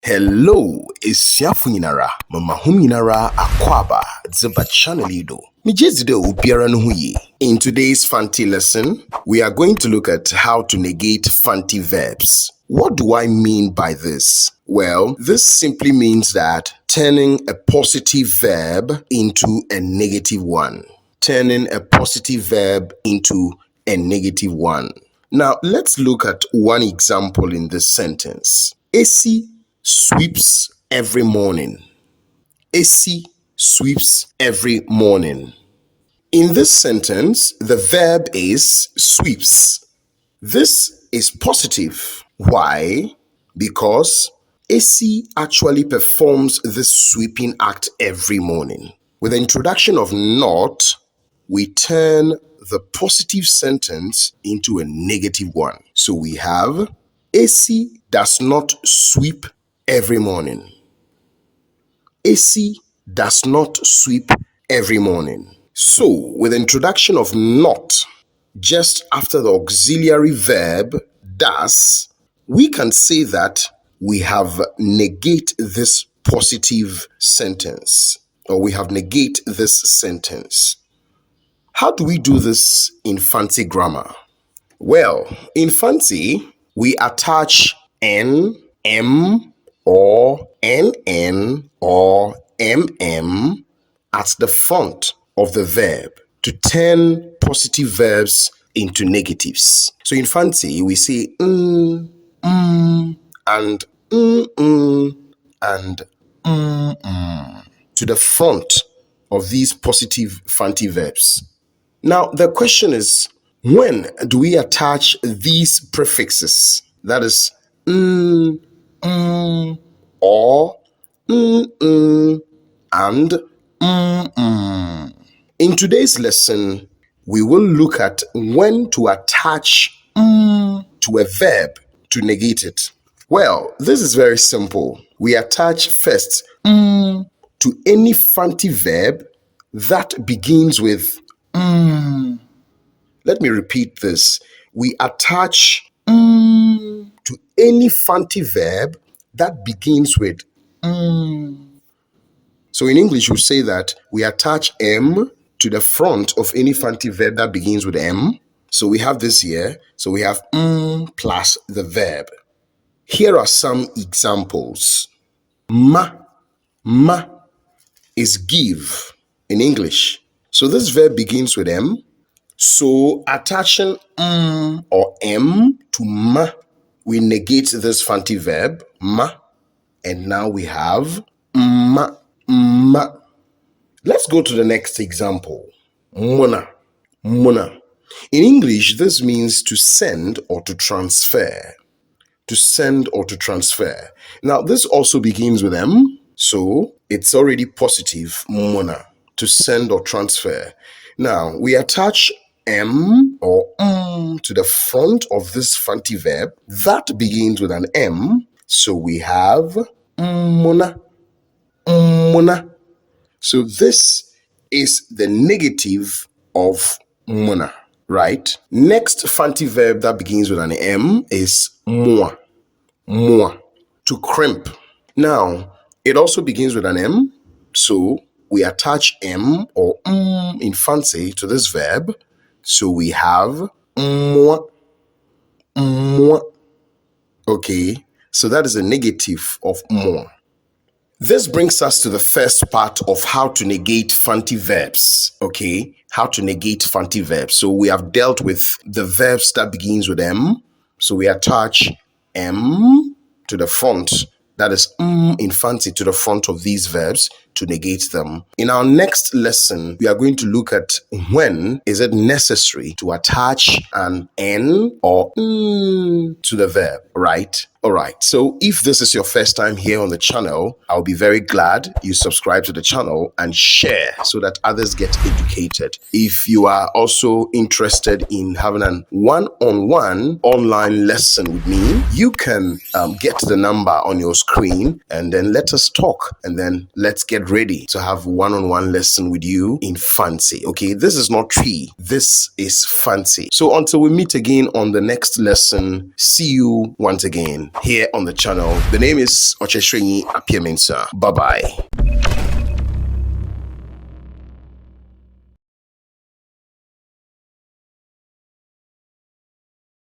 Hello, Esiafunyinara, Mama Huminara Akwaba, Zeba Chanelido. In today's Fante lesson, we are going to look at how to negate Fante verbs. What do I mean by this? Well, this simply means that turning a positive verb into a negative one. Turning a positive verb into a negative one. Now, let's look at one example in this sentence. Esi sweeps every morning. Esi sweeps every morning. In this sentence, the verb is sweeps. This is positive. Why? Because Esi actually performs this sweeping act every morning. With the introduction of not, we turn the positive sentence into a negative one. So we have Esi does not sweep every morning. Esi does not sweep every morning. So, with the introduction of not, just after the auxiliary verb does, we can say that we have negate this positive sentence, or we have negate this sentence. How do we do this in Fante grammar? Well, in Fante, we attach n, m, or nn, or mm at the front of the verb to turn positive verbs into negatives. So in Fante, we say and and to the front of these positive Fante verbs. Now, the question is, when do we attach these prefixes? That is, or, and, In today's lesson, we will look at when to attach to a verb to negate it. Well, this is very simple. We attach first to any Fante verb that begins with Let me repeat this. We attach to any Fante verb that begins with So in English, we say that we attach M to the front of any Fante verb that begins with M. So we have this here. So we have plus the verb. Here are some examples. Ma is give in English. So this verb begins with M. So attaching or M to ma, we negate this Fante verb, ma, and now we have ma. Let's go to the next example. Mona. In English, this means to send or to transfer. To send or to transfer. Now, this also begins with M, so it's already positive, mona, to send or transfer. Now, we attach M or to the front of this Fante verb that begins with an M, so we have mona. So this is the negative of mona, right? Next Fante verb that begins with an M is moi, to crimp. Now, it also begins with an M, so we attach M or in Fante to this verb, so we have moi. Okay, so that is a negative of moi. This brings us to the first part of how to negate Fante verbs, okay? How to negate Fante verbs. So we have dealt with the verbs that begins with M. So we attach M to the front, that is in Fante to the front of these verbs to negate them. In our next lesson, we are going to look at when is it necessary to attach an N or to the verb, right? All right, so if this is your first time here on the channel, I'll be very glad you subscribe to the channel and share so that others get educated. If you are also interested in having a one-on-one online lesson with me, you can get the number on your screen and then let us talk and then let's get get ready to have one-on-one lesson with you in Mfantse. Okay, this is not tree. This is Mfantse. So until we meet again on the next lesson, see you once again here on the channel. The name is Ocheshrenyi Apiamensa. Bye-bye.